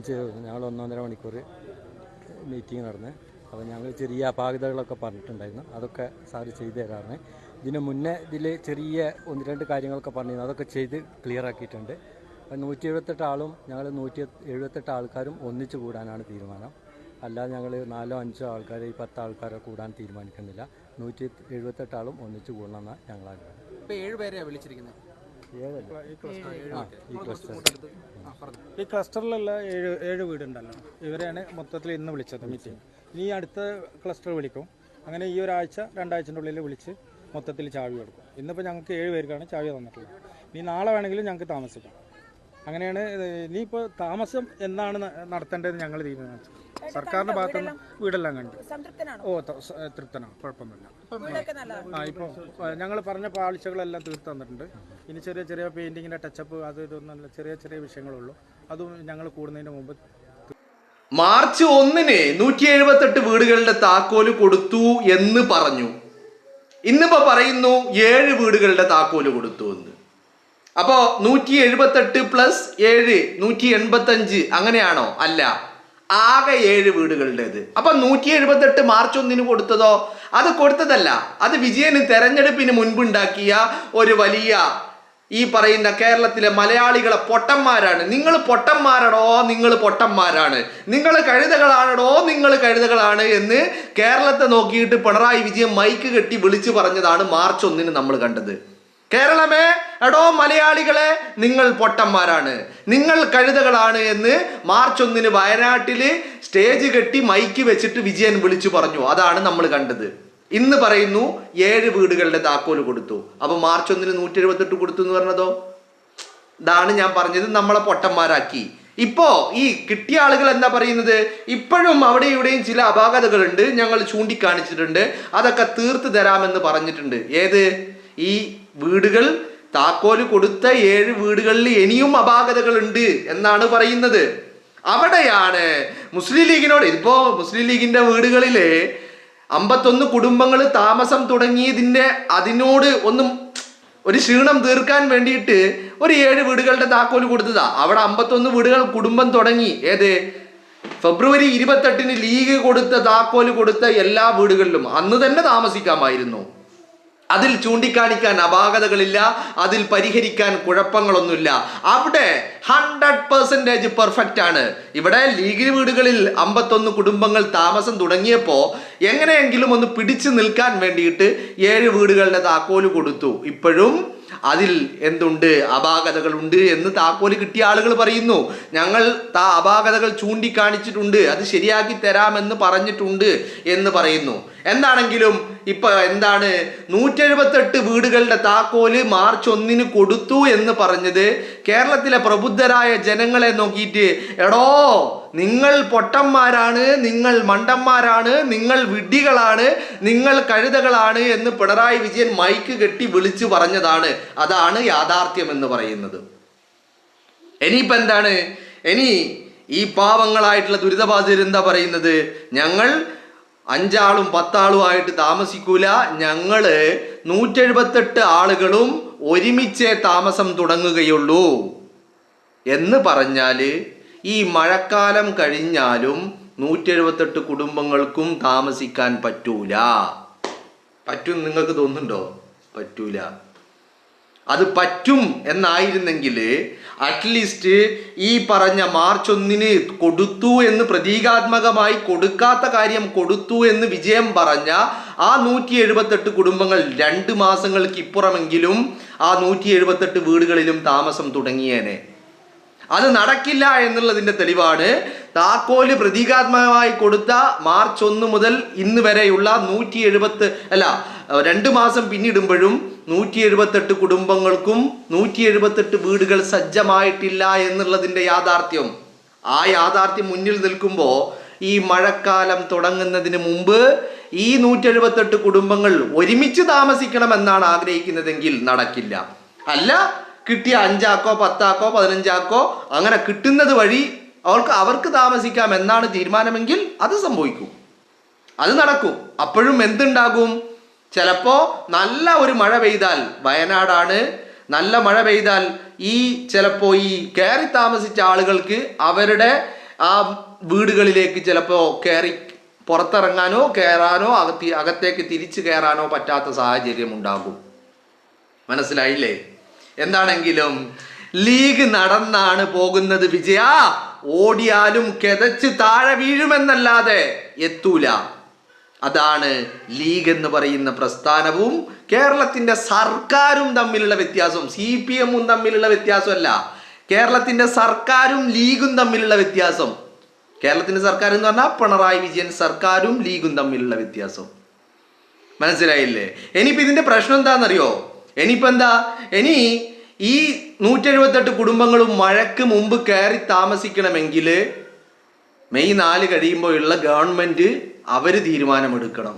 ചെയ്തു. ഞങ്ങൾ 1.5 മണിക്കൂർ മീറ്റിംഗ് നടന്ന്. അപ്പോൾ ഞങ്ങൾ ചെറിയ അപാകതകളൊക്കെ പറഞ്ഞിട്ടുണ്ടായിരുന്നു. അതൊക്കെ സാറ് ചെയ്തു തരാറുണ്ട്. ഇതിന് മുന്നേ ഇതിൽ ചെറിയ 1-2 കാര്യങ്ങളൊക്കെ പറഞ്ഞിരുന്നു. അതൊക്കെ ചെയ്ത് ക്ലിയർ ആക്കിയിട്ടുണ്ട്. 178 ആളും ഞങ്ങൾ 178 ആൾക്കാരും ഒന്നിച്ച് കൂടാനാണ് തീരുമാനം. അല്ലാതെ ഞങ്ങൾ 4-5 ആൾക്കാർ 10 ആൾക്കാരെ കൂടാൻ തീരുമാനിക്കുന്നില്ല. 178 ആളും ഒന്നിച്ച് കൂടണമെന്നാണ് ഞങ്ങൾ ആഗ്രഹം. ഇപ്പോൾ 7 പേരെയാണ് വിളിച്ചിരിക്കുന്നത്. ഈ ക്ലസ്റ്ററിലുള്ള 7 വീടുണ്ടല്ലോ, ഇവരെയാണ് മൊത്തത്തിൽ ഇന്ന് വിളിച്ചത് മീറ്റിംഗ്. ഇനി അടുത്ത ക്ലസ്റ്റർ വിളിക്കും. അങ്ങനെ ഈ ഒരാഴ്ച 2 ആഴ്ചൻ്റെ ഉള്ളിൽ വിളിച്ച് മൊത്തത്തിൽ ചാവി കൊടുക്കും. ഇന്നിപ്പോൾ ഞങ്ങൾക്ക് 7 പേർക്കാണ് ചാവി തന്നിട്ടുള്ളത്. ഇനി നാളെ വേണമെങ്കിലും ഞങ്ങൾക്ക് താമസിക്കാം. അങ്ങനെയാണ്. ഇനിയിപ്പോൾ താമസം എന്നാണ് നടത്തേണ്ടത് ഞങ്ങൾ തീരുമാനിച്ചു. സർക്കാരിൻ്റെ ഭാഗത്തുനിന്ന് വീടെല്ലാം കണ്ടു. തൃപ്തനാണ്, കുഴപ്പമൊന്നുമില്ല. ഇപ്പോൾ ഞങ്ങൾ പറഞ്ഞ പാളിച്ചകളെല്ലാം തീർത്ത് തന്നിട്ടുണ്ട്. ഇനി ചെറിയ ചെറിയ പെയിൻറ്റിങ്ങിൻ്റെ ടച്ചപ്പ് അത് ഇതൊന്നും ചെറിയ ചെറിയ വിഷയങ്ങളുള്ളൂ. അതും ഞങ്ങൾ കൂടുന്നതിന് മുമ്പ്. മാർച്ച് 1-ന് 178 വീടുകളുടെ താക്കോല് കൊടുത്തു എന്ന് പറഞ്ഞു. ഇന്നിപ്പോൾ പറയുന്നു 7 വീടുകളുടെ താക്കോല് കൊടുത്തു എന്ന്. അപ്പോൾ 178 + 7 185 അങ്ങനെയാണോ? അല്ല, ആകെ 7 വീടുകളുടേത്. അപ്പൊ 178 മാർച്ച് 1-ന് കൊടുത്തതോ? അത് കൊടുത്തതല്ല. അത് വിജയന് തെരഞ്ഞെടുപ്പിന് മുൻപുണ്ടാക്കിയ ഒരു വലിയ ഈ പറയുന്ന കേരളത്തിലെ മലയാളികളെ പൊട്ടന്മാരാണ്. നിങ്ങൾ പൊട്ടന്മാരാണോ? നിങ്ങൾ പൊട്ടന്മാരാണ്. നിങ്ങൾ കഴുതകളാണോ? നിങ്ങൾ കഴുതകളാണ് എന്ന് കേരളത്തെ നോക്കിയിട്ട് പിണറായി വിജയൻ മൈക്ക് കെട്ടി വിളിച്ചു പറഞ്ഞതാണ് മാർച്ച് 1-ന് നമ്മൾ കണ്ടത്. കേരളമേ, എടോ മലയാളികളെ, നിങ്ങൾ പൊട്ടന്മാരാണ്, നിങ്ങൾ കഴുതകളാണ് എന്ന് മാർച്ച് 1-ന് വയനാട്ടില് സ്റ്റേജ് കെട്ടി മൈക്ക് വെച്ചിട്ട് വിജയൻ വിളിച്ചു പറഞ്ഞു. അതാണ് നമ്മൾ കണ്ടത്. ഇന്ന് പറയുന്നു 7 വീടുകളുടെ താക്കോല് കൊടുത്തു. അപ്പൊ മാർച്ച് 1-ന് 178 കൊടുത്തു എന്ന് പറഞ്ഞതോ? ഇതാണ് ഞാൻ പറഞ്ഞത്, നമ്മളെ പൊട്ടന്മാരാക്കി. ഇപ്പോ ഈ കിട്ടിയ ആളുകൾ എന്താ പറയുന്നത്? ഇപ്പോഴും അവിടെ ഇവിടെയും ചില അപാകതകളുണ്ട്, ഞങ്ങൾ ചൂണ്ടിക്കാണിച്ചിട്ടുണ്ട്, അതൊക്കെ തീർത്ത് തരാമെന്ന് പറഞ്ഞിട്ടുണ്ട്. ഏത്? ഈ വീടുകൾ താക്കോല് കൊടുത്ത 7 വീടുകളിൽ ഇനിയും അപാകതകളുണ്ട് എന്നാണ് പറയുന്നത്. അവിടെയാണ് മുസ്ലിം ലീഗിനോട്, ഇപ്പോ മുസ്ലിം ലീഗിന്റെ വീടുകളിലെ 51 കുടുംബങ്ങൾ താമസം തുടങ്ങിയതിന്റെ അതിനോട് ഒന്നും ഒരു ക്ഷീണം തീർക്കാൻ വേണ്ടിയിട്ട് ഒരു 7 വീടുകളുടെ താക്കോല് കൊടുത്തതാ. അവിടെ 51 വീടുകൾ കുടുംബം തുടങ്ങി. ഏത്? ഫെബ്രുവരി 28-ന് ലീഗ് കൊടുത്ത താക്കോല് കൊടുത്ത എല്ലാ വീടുകളിലും അന്ന് തന്നെ താമസിക്കാമായിരുന്നു. അതിൽ ചൂണ്ടിക്കാണിക്കാൻ അപാകതകളില്ല, അതിൽ പരിഹരിക്കാൻ കുഴപ്പങ്ങളൊന്നുമില്ല. അവിടെ 100% പെർഫെക്റ്റ് ആണ്. ഇവിടെ ലീഗ് വീടുകളിൽ 51 കുടുംബങ്ങൾ താമസം തുടങ്ങിയപ്പോൾ എങ്ങനെയെങ്കിലും ഒന്ന് പിടിച്ചു നിൽക്കാൻ വേണ്ടിയിട്ട് 7 വീടുകളുടെ താക്കോല് കൊടുത്തു. ഇപ്പോഴും അതിൽ എന്തുണ്ട്? അപാകതകളുണ്ട് എന്ന് താക്കോല് കിട്ടിയ ആളുകൾ പറയുന്നു. ഞങ്ങൾ അപാകതകൾ ചൂണ്ടിക്കാണിച്ചിട്ടുണ്ട്, അത് ശരിയാക്കി തരാമെന്ന് പറഞ്ഞിട്ടുണ്ട് എന്ന് പറയുന്നു. എന്താണെങ്കിലും ഇപ്പൊ എന്താണ് 178 വീടുകളുടെ താക്കോല് മാർച്ച് 1-ന് കൊടുത്തു എന്ന് പറഞ്ഞത് കേരളത്തിലെ പ്രബുദ്ധരായ ജനങ്ങളെ നോക്കിയിട്ട്, എടോ നിങ്ങൾ പൊട്ടന്മാരാണ്, നിങ്ങൾ മണ്ടന്മാരാണ്, നിങ്ങൾ വിഡ്ഢികളാണ്, നിങ്ങൾ കഴുതകളാണ് എന്ന് പിണറായി വിജയൻ മൈക്ക് കെട്ടി വിളിച്ചു പറഞ്ഞതാണ്. അതാണ് യാഥാർത്ഥ്യം എന്ന് പറയുന്നത്. ഇനിയിപ്പോൾ എന്താണ്? ഇനി ഈ പാവങ്ങളായിട്ടുള്ള ദുരിതബാധിതർ എന്താ പറയുന്നത്? ഞങ്ങൾ 5 ആളും 10 ആളും ആയിട്ട് താമസിക്കൂല, ഞങ്ങള് 178 ആളുകളും ഒരുമിച്ചേ താമസം തുടങ്ങുകയുള്ളൂ എന്ന് പറഞ്ഞാല് ഈ മഴക്കാലം കഴിഞ്ഞാലും 178 കുടുംബങ്ങൾക്കും താമസിക്കാൻ പറ്റൂല. പറ്റും നിങ്ങൾക്ക് തോന്നുന്നുണ്ടോ? പറ്റൂല. അത് പറ്റും എന്നായിരുന്നെങ്കിൽ അറ്റ്ലീസ്റ്റ് ഈ പറഞ്ഞ മാർച്ച് 1-ന് കൊടുത്തു എന്ന് പ്രതീകാത്മകമായി കൊടുക്കാത്ത കാര്യം കൊടുത്തു എന്ന് വിജയം പറഞ്ഞ ആ 178 കുടുംബങ്ങൾ 2 മാസങ്ങൾക്ക് ഇപ്പുറമെങ്കിലും ആ 178 വീടുകളിലും താമസം തുടങ്ങിയേനെ. അത് നടക്കില്ല എന്നുള്ളതിന്റെ തെളിവാണ് താക്കോല് പ്രതീകാത്മകമായി കൊടുത്ത മാർച്ച് 1 മുതൽ ഇന്ന് വരെയുള്ള 2 മാസം പിന്നിടുമ്പോഴും 178 കുടുംബങ്ങൾക്കും 178 വീടുകൾ സജ്ജമായിട്ടില്ല എന്നുള്ളതിന്റെ യാഥാർത്ഥ്യം. ആ യാഥാർത്ഥ്യം മുന്നിൽ നിൽക്കുമ്പോൾ ഈ മഴക്കാലം തുടങ്ങുന്നതിന് മുമ്പ് ഈ 178 കുടുംബങ്ങൾ ഒരുമിച്ച് താമസിക്കണം എന്നാണ് ആഗ്രഹിക്കുന്നതെങ്കിൽ നടക്കില്ല. അല്ല, കിട്ടിയ 5 ആക്കോ 10 ആക്കോ 15 ആക്കോ അങ്ങനെ കിട്ടുന്നത് വഴി അവർക്ക് താമസിക്കാം എന്നാണ് തീരുമാനമെങ്കിൽ അത് സംഭവിക്കും, അത് നടക്കും. അപ്പോഴും എന്തുണ്ടാകും? ചിലപ്പോൾ നല്ല ഒരു മഴ പെയ്താൽ, വയനാടാണ്, നല്ല മഴ പെയ്താൽ ഈ ചിലപ്പോൾ ഈ കയറി താമസിച്ച ആളുകൾക്ക് അവരുടെ ആ വീടുകളിലേക്ക് ചിലപ്പോൾ കയറി പുറത്തിറങ്ങാനോ കയറാനോ അകത്തേക്ക് തിരിച്ചു കയറാനോ പറ്റാത്ത സാഹചര്യം ഉണ്ടാകും. മനസ്സിലായില്ലേ? എന്താണെങ്കിലും ലീഗ് നടന്നാണ് പോകുന്നത്. വിജയ ഓടിയാലും കിതച്ച് താഴെ വീഴുമെന്നല്ലാതെ എത്തൂല. അതാണ് ലീഗ് എന്ന് പറയുന്ന പ്രസ്ഥാനവും കേരളത്തിന്റെ സർക്കാരും തമ്മിലുള്ള വ്യത്യാസം. CPM-ഉം തമ്മിലുള്ള വ്യത്യാസമല്ല, കേരളത്തിന്റെ സർക്കാരും ലീഗും തമ്മിലുള്ള വ്യത്യാസം. കേരളത്തിന്റെ സർക്കാർ എന്ന് പറഞ്ഞാൽ പിണറായി വിജയൻ സർക്കാരും ലീഗും തമ്മിലുള്ള വ്യത്യാസം. മനസ്സിലായില്ലേ? ഇനിയിപ്പോൾ ഇതിന്റെ പ്രശ്നം എന്താണെന്നറിയോ? ഇനി ഈ 178 കുടുംബങ്ങളും മഴയ്ക്ക് മുമ്പ് കയറി താമസിക്കണമെങ്കിൽ മെയ് 4 കഴിയുമ്പോഴുള്ള ഗവൺമെന്റ് അവര് തീരുമാനമെടുക്കണം.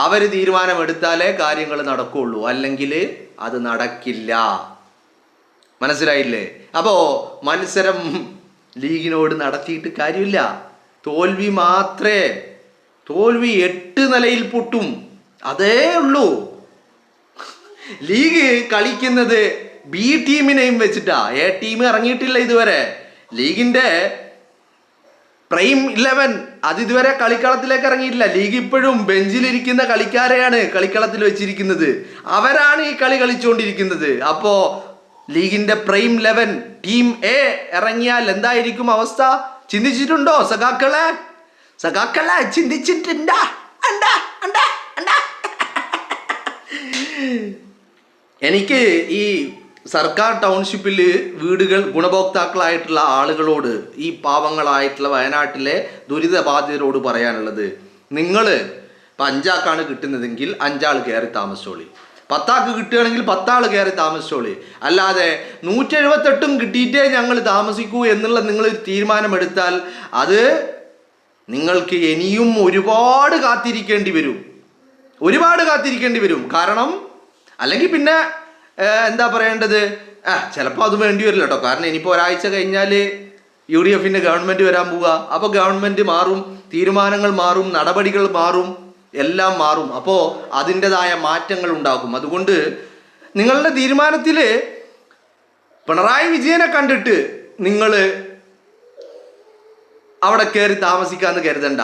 അവര് തീരുമാനമെടുത്താലേ കാര്യങ്ങൾ നടക്കുള്ളൂ, അല്ലെങ്കിൽ അത് നടക്കില്ല. മനസ്സിലായില്ലേ? അപ്പോ മത്സരം ലീഗിനോട് നടത്തിയിട്ട് കാര്യമില്ല. തോൽവി 8 നിലയിൽ പൊട്ടും, അതേ ഉള്ളൂ. ലീഗ് കളിക്കുന്നത് B ടീമിനെയും വെച്ചിട്ടാ. A ടീം ഇറങ്ങിയിട്ടില്ല ഇതുവരെ. ലീഗിന്റെ പ്രൈം 11 അത് ഇതുവരെ കളിക്കളത്തിലേക്ക് ഇറങ്ങിയിട്ടില്ല. ലീഗ് ഇപ്പോഴും ബെഞ്ചിലിരിക്കുന്ന കളിക്കാരെയാണ് കളിക്കളത്തിൽ വെച്ചിരിക്കുന്നത്. അവരാണ് ഈ കളി കളിച്ചുകൊണ്ടിരിക്കുന്നത്. അപ്പോ ലീഗിന്റെ പ്രൈം 11 ടീം A ഇറങ്ങിയാൽ എന്തായിരിക്കും അവസ്ഥ? ചിന്തിച്ചിട്ടുണ്ടോ സഖാക്കളെ? ചിന്തിച്ചിട്ടുണ്ടാ? എനിക്ക് ഈ സർക്കാർ ടൗൺഷിപ്പിൽ വീടുകൾ ഗുണഭോക്താക്കളായിട്ടുള്ള ആളുകളോട്, ഈ പാവങ്ങളായിട്ടുള്ള വയനാട്ടിലെ ദുരിതബാധിതരോട് പറയാനുള്ളത്, നിങ്ങൾ ഇപ്പം 5 ആൾക്കാണ് കിട്ടുന്നതെങ്കിൽ 5 ആൾ കയറി താമസിച്ചോളി. 10 ആൾക്ക് കിട്ടുകയാണെങ്കിൽ 10 ആൾ കയറി താമസിച്ചോളി. അല്ലാതെ 178 കിട്ടിയിട്ടേ ഞങ്ങൾ താമസിക്കൂ എന്നുള്ള നിങ്ങൾ തീരുമാനമെടുത്താൽ അത് നിങ്ങൾക്ക് ഇനിയും ഒരുപാട് കാത്തിരിക്കേണ്ടി വരും. കാരണം അല്ലെങ്കിൽ പിന്നെ എന്താ പറയേണ്ടത്, ചിലപ്പോൾ അത് വേണ്ടി വരില്ല കേട്ടോ. കാരണം ഇനിയിപ്പോൾ ഒരാഴ്ച കഴിഞ്ഞാൽ UDFന്റെ ഗവൺമെന്റ് വരാൻ പോവുക. അപ്പോൾ ഗവൺമെന്റ് മാറും, തീരുമാനങ്ങൾ മാറും, നടപടികൾ മാറും, എല്ലാം മാറും. അപ്പോൾ അതിൻ്റെതായ മാറ്റങ്ങൾ ഉണ്ടാകും. അതുകൊണ്ട് നിങ്ങളുടെ തീരുമാനത്തിൽ പിണറായി വിജയനെ കണ്ടിട്ട് നിങ്ങൾ അവിടെ കയറി താമസിക്കാന്ന് കരുതണ്ട.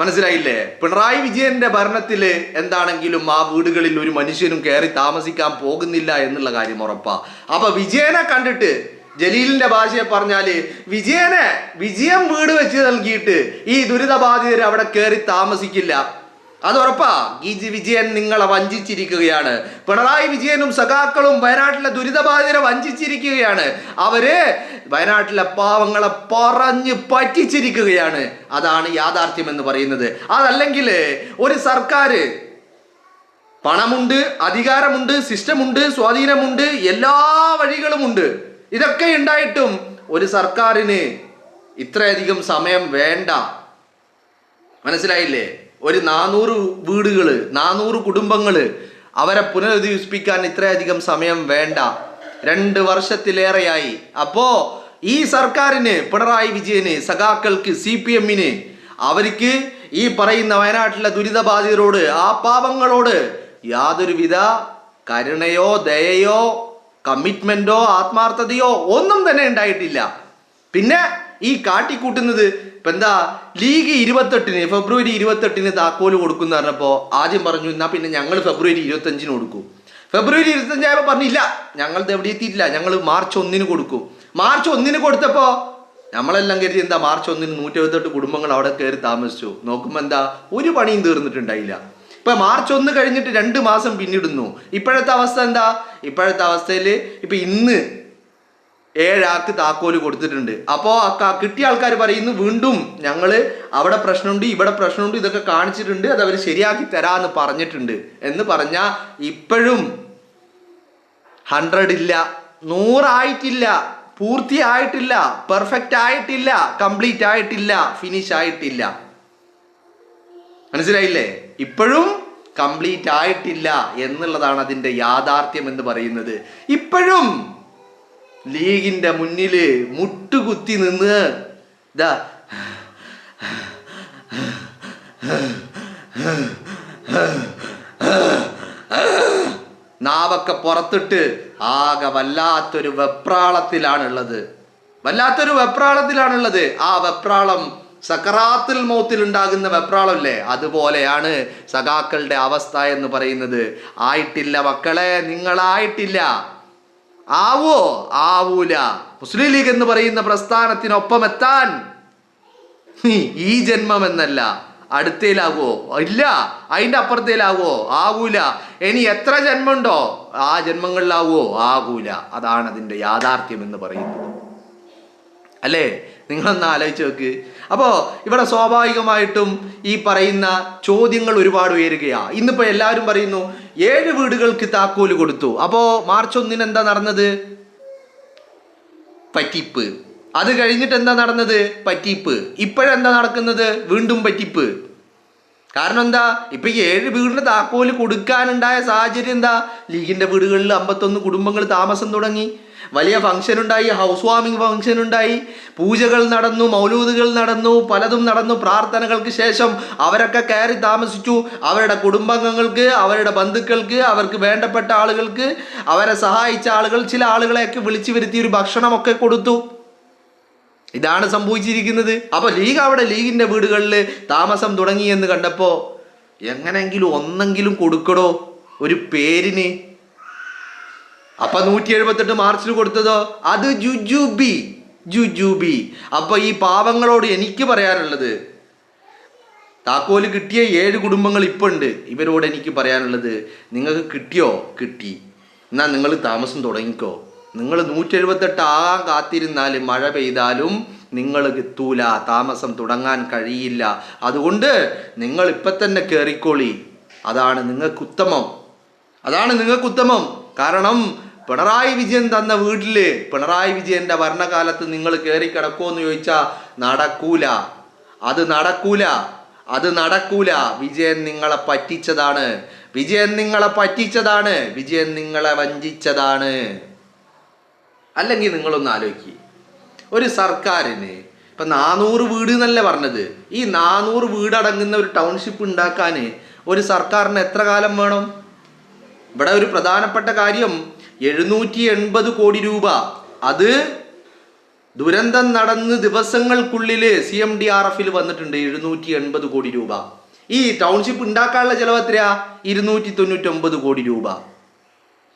മനസ്സിലായില്ലേ? പിണറായി വിജയന്റെ ഭരണത്തിൽ എന്താണെങ്കിലും ആ വീടുകളിൽ ഒരു മനുഷ്യനും കയറി താമസിക്കാൻ പോകുന്നില്ല എന്നുള്ള കാര്യം ഉറപ്പാ. അപ്പൊ വിജയനെ കണ്ടിട്ട്, ജലീലിന്റെ ഭാഷയെ പറഞ്ഞാല് വിജയം വീട് വെച്ച് നൽകിയിട്ട് ഈ ദുരിതബാധിതർ അവിടെ കയറി താമസിക്കില്ല. അത് ഉറപ്പാ. വിജയൻ നിങ്ങളെ വഞ്ചിച്ചിരിക്കുകയാണ്. പിണറായി വിജയനും സഖാക്കളും വയനാട്ടിലെ ദുരിതബാധിതരെ വഞ്ചിച്ചിരിക്കുകയാണ്. അവര് വയനാട്ടിലെ പാവങ്ങളെ പറഞ്ഞു പറ്റിച്ചിരിക്കുകയാണ്. അതാണ് യാഥാർത്ഥ്യം എന്ന് പറയുന്നത്. അതല്ലെങ്കിൽ ഒരു സർക്കാർ പണമുണ്ട്, അധികാരമുണ്ട്, സിസ്റ്റമുണ്ട്, സ്വാധീനമുണ്ട്, എല്ലാ വഴികളുമുണ്ട്. ഇതൊക്കെ ഉണ്ടായിട്ടും ഒരു സർക്കാരിന് ഇത്രയധികം സമയം വേണ്ട. മനസ്സിലായില്ലേ? ഒരു 400 വീടുകൾ, 400 കുടുംബങ്ങൾ അവരെ പുനരധിവസിപ്പിക്കാൻ ഇത്രയധികം സമയം വേണ്ട. 2 വർഷത്തിലേറെയായി. അപ്പോ ഈ സർക്കാരിന്, പിണറായി വിജയന്, സഖാക്കൾക്ക്, CPM-ന്, അവർക്ക് ഈ പറയുന്ന വയനാട്ടിലെ ദുരിതബാധിതരോട്, ആ പാവങ്ങളോട് യാതൊരുവിധ കരുണയോ ദയയോ കമ്മിറ്റ്മെന്റോ ആത്മാർത്ഥതയോ ഒന്നും തന്നെ ഉണ്ടായിട്ടില്ല. പിന്നെ ഈ കാട്ടിക്കൂട്ടുന്നത് ഇപ്പം എന്താ, ലീഗ് 28-ന്, ഫെബ്രുവരി 28-ന് താക്കോല് കൊടുക്കുന്ന പറഞ്ഞപ്പോൾ ആദ്യം പറഞ്ഞു എന്നാ പിന്നെ ഞങ്ങൾ ഫെബ്രുവരി 25-ന് കൊടുക്കും. ഫെബ്രുവരി 25 ആയപ്പോൾ പറഞ്ഞില്ല, ഞങ്ങളത് എവിടെ എത്തിയിട്ടില്ല, ഞങ്ങൾ മാർച്ച് 1-ന് കൊടുക്കും. മാർച്ച് 1-ന് കൊടുത്തപ്പോൾ നമ്മളെല്ലാം കരുതി എന്താ മാർച്ച് 1-ന് 178 കുടുംബങ്ങൾ അവിടെ കയറി താമസിച്ചു. നോക്കുമ്പോൾ എന്താ, ഒരു പണിയും തീർന്നിട്ടുണ്ടായില്ല. ഇപ്പൊ മാർച്ച് 1 കഴിഞ്ഞിട്ട് 2 മാസം പിന്നിടുന്നു. ഇപ്പോഴത്തെ അവസ്ഥ എന്താ? ഇപ്പോഴത്തെ അവസ്ഥയിൽ ഇപ്പൊ ഇന്ന് 7 ആൾക്ക് താക്കോല് കൊടുത്തിട്ടുണ്ട്. അപ്പോൾ കിട്ടിയ ആൾക്കാർ പറയുന്നു വീണ്ടും ഞങ്ങൾ അവിടെ പ്രശ്നമുണ്ട്, ഇവിടെ പ്രശ്നമുണ്ട്, ഇതൊക്കെ കാണിച്ചിട്ടുണ്ട്, അത് അവർ ശരിയാക്കി തരാന്ന് പറഞ്ഞിട്ടുണ്ട് എന്ന് പറഞ്ഞാൽ ഇപ്പോഴും 100 ഇല്ല, 100 ആയിട്ടില്ല, പൂർത്തിയായിട്ടില്ല, പെർഫെക്റ്റ് ആയിട്ടില്ല, കംപ്ലീറ്റ് ആയിട്ടില്ല, ഫിനിഷ് ആയിട്ടില്ല. മനസ്സിലായില്ലേ? ഇപ്പോഴും കംപ്ലീറ്റ് ആയിട്ടില്ല എന്നുള്ളതാണ് അതിൻ്റെ യാഥാർത്ഥ്യം എന്ന് പറയുന്നത്. ഇപ്പോഴും ലീഗിന്റെ മുന്നില് മുട്ടുകുത്തി നിന്ന് ഇതാ നാവൊക്കെ പുറത്തിട്ട് ആകെ വല്ലാത്തൊരു വെപ്രാളത്തിലാണുള്ളത്. ആ വെപ്രാളം സക്കറാത്തുൽ മൗത്തിൽ ഉണ്ടാകുന്ന വെപ്രാളമില്ലേ, അതുപോലെയാണ് സഖാക്കളുടെ അവസ്ഥ എന്ന് പറയുന്നത്. ആയിട്ടില്ല മക്കളെ, നിങ്ങളായിട്ടില്ല. ആവോ? ആവൂല. മുസ്ലിം ലീഗ് എന്ന് പറയുന്ന പ്രസ്ഥാനത്തിനൊപ്പം എത്താൻ ഈ ജന്മം എന്നല്ല, അടുത്തേലാവോ? ഇല്ല. അതിൻ്റെ അപ്പുറത്തേലാവോ? ആകൂല. ഇനി എത്ര ജന്മമുണ്ടോ ആ ജന്മങ്ങളിലാവോ? ആകൂല. അതാണ് അതിൻ്റെ യാഥാർത്ഥ്യം എന്ന് പറയുന്നത്. അല്ലേ? നിങ്ങളൊന്ന് ആലോചിച്ച് നോക്ക്. അപ്പോൾ ഇവിടെ സ്വാഭാവികമായിട്ടും ഈ പറയുന്ന ചോദ്യങ്ങൾ ഒരുപാട് ഉയരുകയാ. ഇന്നിപ്പോൾ എല്ലാവരും പറയുന്നു 7 വീടുകൾക്ക് താക്കോല് കൊടുത്തു. അപ്പോൾ മാർച്ച് 1 എന്താ നടന്നത്? പറ്റിപ്പ്. അത് കഴിഞ്ഞിട്ട് എന്താ നടന്നത്? പറ്റിപ്പ്. ഇപ്പോഴെന്താ നടക്കുന്നത്? വീണ്ടും പറ്റിപ്പ്. കാരണം എന്താ? ഇപ്പൊ 7 വീടിന് താക്കോല് കൊടുക്കാനുണ്ടായ സാഹചര്യം എന്താ? ലീഗിന്റെ വീടുകളിൽ 51 കുടുംബങ്ങൾ താമസം തുടങ്ങി. വലിയ ഫംഗ്ഷൻ ഉണ്ടായി, ഹൗസ് വാമിംഗ് ഫംഗ്ഷൻ ഉണ്ടായി, പൂജകൾ നടന്നു, മൗലൂദുകൾ നടന്നു, പലതും നടന്നു. പ്രാർത്ഥനകൾക്ക് ശേഷം അവരൊക്കെ കയറി താമസിച്ചു. അവരുടെ കുടുംബാംഗങ്ങൾക്ക്, അവരുടെ ബന്ധുക്കൾക്ക്, അവർക്ക് വേണ്ടപ്പെട്ട ആളുകൾക്ക്, അവരെ സഹായിച്ച ആളുകൾ, ചില ആളുകളെയൊക്കെ വിളിച്ചു വരുത്തി ഒരു ഭക്ഷണമൊക്കെ കൊടുത്തു. ഇതാണ് സംഭവിച്ചിരിക്കുന്നത്. അപ്പൊ ലീഗിന്റെ വീടുകളിൽ താമസം തുടങ്ങി എന്ന് കണ്ടപ്പോ എങ്ങനെങ്കിലും ഒന്നെങ്കിലും കൊടുക്കടോ ഒരു പേരിന്. അപ്പൊ 178 മാർച്ചിൽ കൊടുത്തതോ അത് ജുജുബി. അപ്പൊ ഈ പാവങ്ങളോട് എനിക്ക് പറയാനുള്ളത്, താക്കോല് കിട്ടിയ 7 കുടുംബങ്ങൾ ഇപ്പൊ ഉണ്ട്. ഇവരോട് എനിക്ക് പറയാനുള്ളത്, നിങ്ങൾക്ക് കിട്ടിയോ? കിട്ടി. എന്നാ നിങ്ങൾ താമസം തുടങ്ങിക്കോ. നിങ്ങൾ 178 ആകാൻ കാത്തിരുന്നാൽ മഴ പെയ്താലും നിങ്ങൾ എത്തൂല, താമസം തുടങ്ങാൻ കഴിയില്ല. അതുകൊണ്ട് നിങ്ങൾ ഇപ്പം തന്നെ കയറിക്കോളി. അതാണ് നിങ്ങൾക്ക് ഉത്തമം. കാരണം പിണറായി വിജയൻ തന്ന വീട്ടില് പിണറായി വിജയന്റെ ഭരണകാലത്ത് നിങ്ങൾ കയറി കിടക്കുമെന്ന് ചോദിച്ചാൽ നടക്കൂല. അത് നടക്കൂല. വിജയൻ നിങ്ങളെ പറ്റിച്ചതാണ്. വിജയൻ നിങ്ങളെ വഞ്ചിച്ചതാണ്. അല്ലെങ്കിൽ നിങ്ങളൊന്ന് ആലോചിക്കുക, ഒരു സർക്കാരിന് ഇപ്പം 400 വീട് എന്നല്ലേ പറഞ്ഞത്. ഈ 400 വീടടങ്ങുന്ന ഒരു ടൗൺഷിപ്പ് ഉണ്ടാക്കാൻ ഒരു സർക്കാരിന് എത്ര കാലം വേണം? ഇവിടെ ഒരു പ്രധാനപ്പെട്ട കാര്യം, 780 കോടി രൂപ അത് ദുരന്തം നടന്ന് ദിവസങ്ങൾക്കുള്ളിൽ CMDRF വന്നിട്ടുണ്ട്. 780 കോടി രൂപ. ഈ ടൗൺഷിപ്പ് ഉണ്ടാക്കാനുള്ള ചെലവ് എത്രയാ? 299 കോടി രൂപ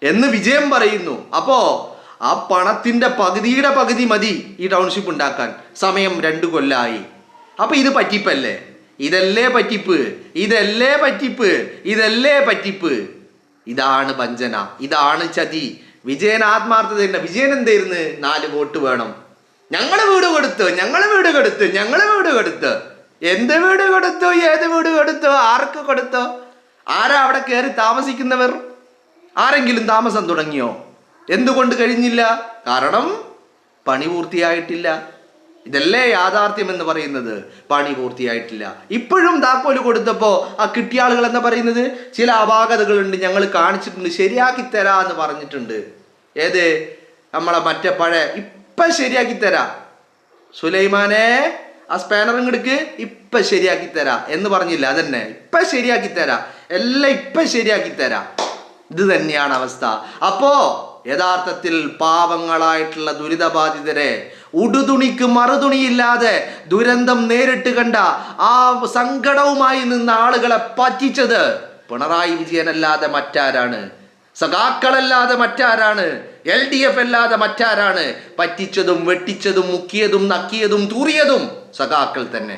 എന്ന് വിജയം പറയുന്നു. അപ്പോ ആ പണത്തിന്റെ പകുതിയുടെ പകുതി മതി ഈ ടൗൺഷിപ്പ് ഉണ്ടാക്കാൻ. സമയം 2 കൊല്ലമായി. അപ്പൊ ഇത് പറ്റിപ്പല്ലേ? ഇതല്ലേ പറ്റിപ്പ്. ഇതാണ് വഞ്ചന, ഇതാണ് ചതി. വിജയൻ ആത്മാർത്ഥത. വിജയൻ എന്തായിരുന്നു? 4 വോട്ട് വേണം. ഞങ്ങള് വീട് കൊടുത്തു. എന്ത് വീട് കൊടുത്തു? ഏത് വീട് കൊടുത്തു? ആർക്ക് കൊടുത്തു? ആരാ അവിടെ കയറി താമസിക്കുന്നവർ? ആരെങ്കിലും താമസം തുടങ്ങിയോ? എന്തുകൊണ്ട് കഴിഞ്ഞില്ല? കാരണം പണി പൂർത്തിയായിട്ടില്ല. ഇതല്ലേ യാഥാർത്ഥ്യം എന്ന് പറയുന്നത്. പണി പൂർത്തിയായിട്ടില്ല. ഇപ്പോഴും താക്കോല് കൊടുത്തപ്പോ ആ കിട്ടിയ ആളുകൾ എന്താ പറയുന്നത്? ചില അപാകതകളുണ്ട്, ഞങ്ങൾ കാണിച്ചിട്ടുണ്ട്, ശരിയാക്കി തരാന്ന് പറഞ്ഞിട്ടുണ്ട്. ഏത്? നമ്മളെ മറ്റേ പഴയ ഇപ്പൊ ശരിയാക്കി തരാ, സുലൈമാനെ ആ സ്പാനർ ഇങ്ങെടുക്ക്, ഇപ്പൊ ശരിയാക്കി തരാ എന്ന് പറഞ്ഞില്ല? അതന്നെ, ഇപ്പൊ ശരിയാക്കി തരാ, എല്ലാം ഇപ്പൊ ശരിയാക്കി തരാ. ഇത് തന്നെയാണ് അവസ്ഥ. അപ്പോ യഥാർത്ഥത്തിൽ പാവങ്ങളായിട്ടുള്ള ദുരിതബാധിതരെ ഉടുതുണിക്ക് മറുതുണിയില്ലാതെ ദുരന്തം നേരിട്ട് കണ്ട ആ സങ്കടവുമായി നിന്ന ആളുകളെ പറ്റിച്ചത് പിണറായി വിജയനല്ലാതെ മറ്റാരാണ്? സഖാക്കളല്ലാതെ മറ്റാരാണ്? LDF അല്ലാതെ മറ്റാരാണ്? പറ്റിച്ചതും വെട്ടിച്ചതും മുക്കിയതും നക്കിയതും തൂറിയതും സഖാക്കൾ തന്നെ.